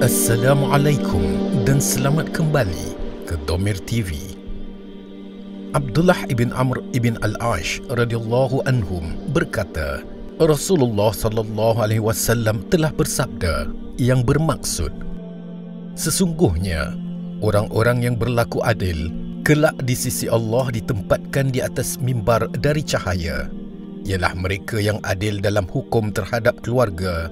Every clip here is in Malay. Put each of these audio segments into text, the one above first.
Assalamualaikum dan selamat kembali ke Domir TV. Abdullah ibn Amr ibn Al-Ash radhiyallahu anhum berkata, Rasulullah sallallahu alaihi wasallam telah bersabda yang bermaksud, sesungguhnya orang-orang yang berlaku adil kelak di sisi Allah ditempatkan di atas mimbar dari cahaya, ialah mereka yang adil dalam hukum terhadap keluarga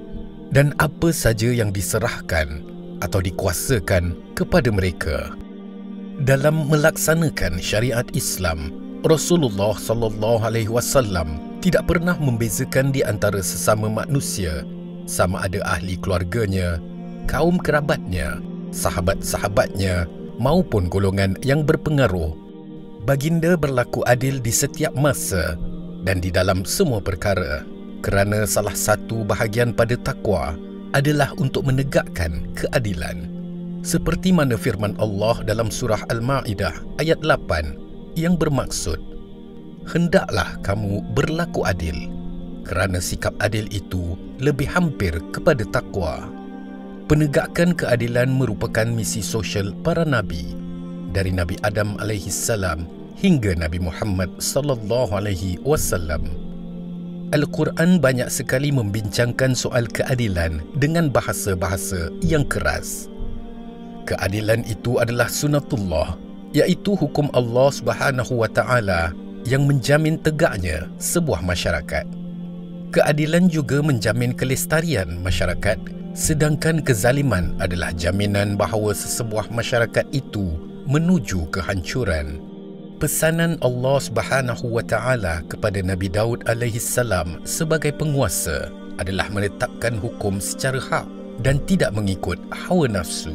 dan apa saja yang diserahkan atau dikuasakan kepada mereka. Dalam melaksanakan syariat Islam, Rasulullah sallallahu alaihi wasallam tidak pernah membezakan di antara sesama manusia, sama ada ahli keluarganya, kaum kerabatnya, sahabat-sahabatnya maupun golongan yang berpengaruh. Baginda berlaku adil di setiap masa dan di dalam semua perkara, kerana salah satu bahagian pada takwa adalah untuk menegakkan keadilan. Seperti mana firman Allah dalam surah Al-Ma'idah ayat 8 yang bermaksud, hendaklah kamu berlaku adil, kerana sikap adil itu lebih hampir kepada takwa. Penegakkan keadilan merupakan misi sosial para nabi, dari Nabi Adam alaihissalam hingga Nabi Muhammad sallallahu alaihi wasallam. Al-Quran banyak sekali membincangkan soal keadilan dengan bahasa-bahasa yang keras. Keadilan itu adalah sunatullah, iaitu hukum Allah Subhanahu wa Ta'ala yang menjamin tegaknya sebuah masyarakat. Keadilan juga menjamin kelestarian masyarakat, sedangkan kezaliman adalah jaminan bahawa sesebuah masyarakat itu menuju kehancuran. Pesanan Allah Subhanahu wa Ta'ala kepada Nabi Daud alaihissalam sebagai penguasa adalah menetapkan hukum secara hak dan tidak mengikut hawa nafsu.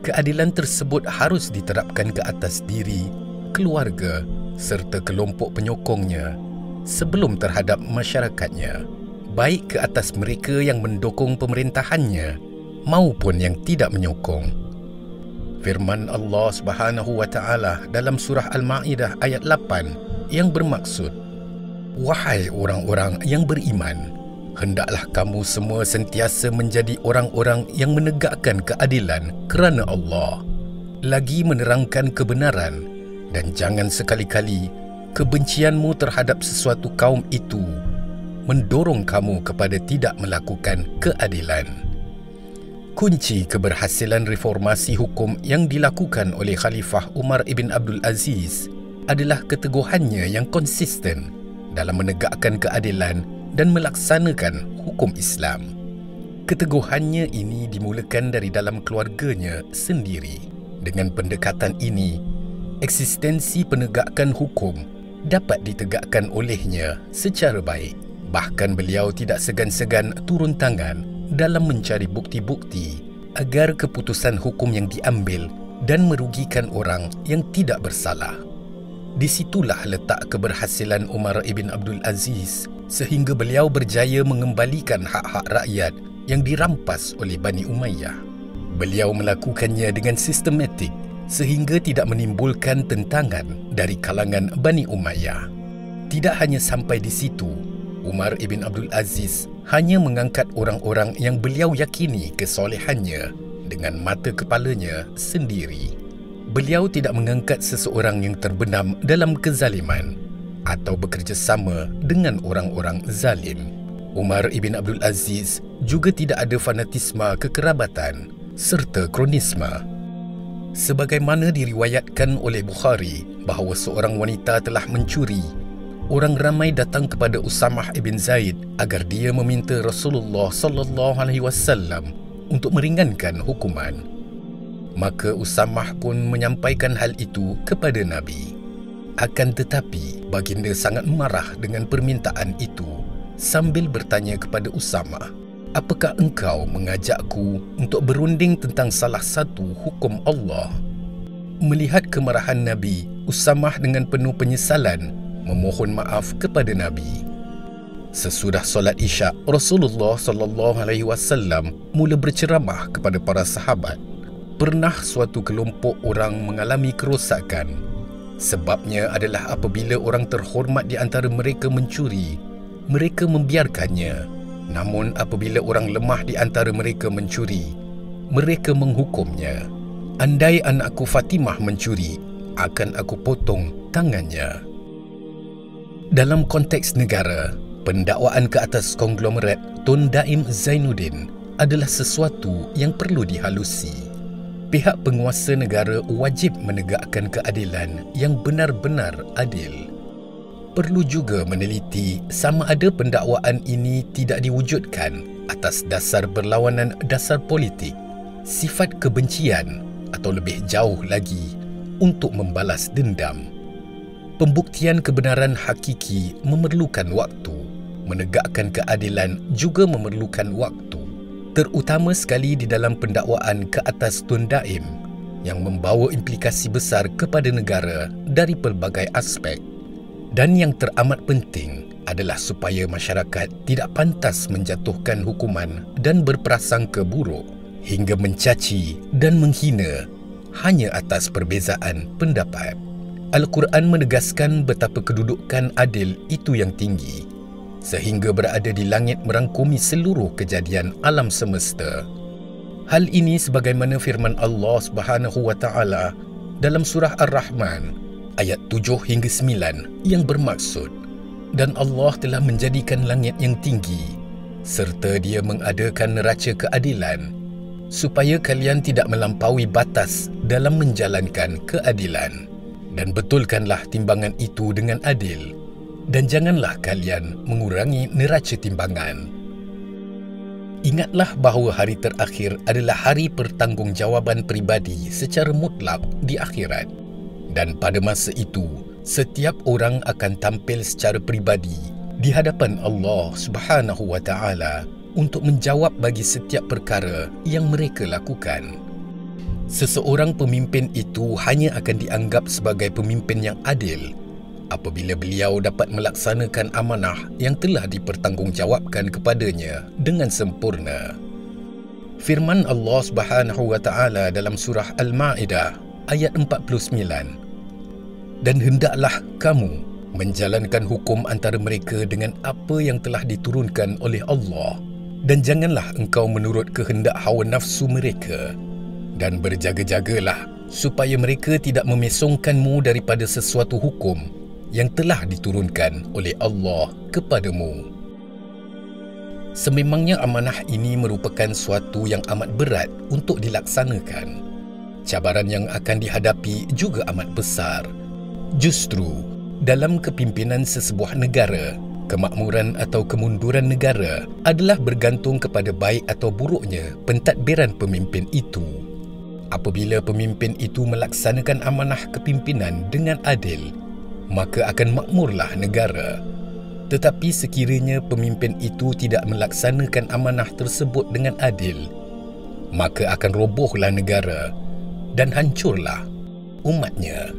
Keadilan tersebut harus diterapkan ke atas diri, keluarga serta kelompok penyokongnya sebelum terhadap masyarakatnya, baik ke atas mereka yang mendukung pemerintahannya maupun yang tidak menyokong. Firman Allah Subhanahu wa Ta'ala dalam surah Al-Ma'idah ayat 8 yang bermaksud, wahai orang-orang yang beriman, hendaklah kamu semua sentiasa menjadi orang-orang yang menegakkan keadilan kerana Allah, lagi menerangkan kebenaran, dan jangan sekali-kali kebencianmu terhadap sesuatu kaum itu mendorong kamu kepada tidak melakukan keadilan. Kunci keberhasilan reformasi hukum yang dilakukan oleh Khalifah Umar ibn Abdul Aziz adalah keteguhannya yang konsisten dalam menegakkan keadilan dan melaksanakan hukum Islam. Keteguhannya ini dimulakan dari dalam keluarganya sendiri. Dengan pendekatan ini, eksistensi penegakan hukum dapat ditegakkan olehnya secara baik. Bahkan beliau tidak segan-segan turun tangan dalam mencari bukti-bukti agar keputusan hukum yang diambil dan merugikan orang yang tidak bersalah. Disitulah letak keberhasilan Umar ibn Abdul Aziz, sehingga beliau berjaya mengembalikan hak-hak rakyat yang dirampas oleh Bani Umayyah. Beliau melakukannya dengan sistematik sehingga tidak menimbulkan tentangan dari kalangan Bani Umayyah. Tidak hanya sampai di situ, Umar ibn Abdul Aziz hanya mengangkat orang-orang yang beliau yakini kesolehannya dengan mata kepalanya sendiri. Beliau tidak mengangkat seseorang yang terbenam dalam kezaliman atau bekerjasama dengan orang-orang zalim. Umar ibn Abdul Aziz juga tidak ada fanatisme kekerabatan serta kronisme. Sebagaimana diriwayatkan oleh Bukhari bahawa seorang wanita telah mencuri, orang ramai datang kepada Usamah ibn Zaid agar dia meminta Rasulullah sallallahu alaihi wasallam untuk meringankan hukuman. Maka Usamah pun menyampaikan hal itu kepada Nabi. Akan tetapi, baginda sangat marah dengan permintaan itu sambil bertanya kepada Usamah, apakah engkau mengajakku untuk berunding tentang salah satu hukum Allah? Melihat kemarahan Nabi, Usamah dengan penuh penyesalan memohon maaf kepada Nabi. Sesudah solat Isyak, Rasulullah sallallahu alaihi wasallam mula berceramah kepada para sahabat. Pernah suatu kelompok orang mengalami kerosakan. Sebabnya adalah apabila orang terhormat di antara mereka mencuri, mereka membiarkannya. Namun apabila orang lemah di antara mereka mencuri, mereka menghukumnya. Andai anakku Fatimah mencuri, akan aku potong tangannya. Dalam konteks negara, pendakwaan ke atas konglomerat Tun Daim Zainuddin adalah sesuatu yang perlu dihalusi. Pihak penguasa negara wajib menegakkan keadilan yang benar-benar adil. Perlu juga meneliti sama ada pendakwaan ini tidak diwujudkan atas dasar berlawanan dasar politik, sifat kebencian atau lebih jauh lagi untuk membalas dendam. Pembuktian kebenaran hakiki memerlukan waktu. Menegakkan keadilan juga memerlukan waktu, terutama sekali di dalam pendakwaan ke atas Tun Daim yang membawa implikasi besar kepada negara dari pelbagai aspek. Dan yang teramat penting adalah supaya masyarakat tidak pantas menjatuhkan hukuman dan berprasangka buruk hingga mencaci dan menghina hanya atas perbezaan pendapat. Al-Quran menegaskan betapa kedudukan adil itu yang tinggi, sehingga berada di langit merangkumi seluruh kejadian alam semesta. Hal ini sebagaimana firman Allah Subhanahu wa taala dalam surah Ar-Rahman ayat 7 hingga 9 yang bermaksud, dan Allah telah menjadikan langit yang tinggi serta Dia mengadakan neraca keadilan supaya kalian tidak melampaui batas dalam menjalankan keadilan, dan betulkanlah timbangan itu dengan adil, dan janganlah kalian mengurangi neraca timbangan. Ingatlah bahawa hari terakhir adalah hari pertanggungjawaban peribadi secara mutlak di akhirat, dan pada masa itu setiap orang akan tampil secara peribadi di hadapan Allah Subhanahu wa taala untuk menjawab bagi setiap perkara yang mereka lakukan. Seseorang pemimpin itu hanya akan dianggap sebagai pemimpin yang adil apabila beliau dapat melaksanakan amanah yang telah dipertanggungjawabkan kepadanya dengan sempurna. Firman Allah Subhanahu wa taala dalam surah Al-Maidah ayat 49, dan hendaklah kamu menjalankan hukum antara mereka dengan apa yang telah diturunkan oleh Allah, dan janganlah engkau menurut kehendak hawa nafsu mereka, dan berjaga-jagalah supaya mereka tidak memesongkanmu daripada sesuatu hukum yang telah diturunkan oleh Allah kepadamu. Sememangnya amanah ini merupakan suatu yang amat berat untuk dilaksanakan. Cabaran yang akan dihadapi juga amat besar. Justru dalam kepimpinan sesebuah negara, kemakmuran atau kemunduran negara adalah bergantung kepada baik atau buruknya pentadbiran pemimpin itu. Apabila pemimpin itu melaksanakan amanah kepimpinan dengan adil, maka akan makmurlah negara. Tetapi sekiranya pemimpin itu tidak melaksanakan amanah tersebut dengan adil, maka akan robohlah negara dan hancurlah umatnya.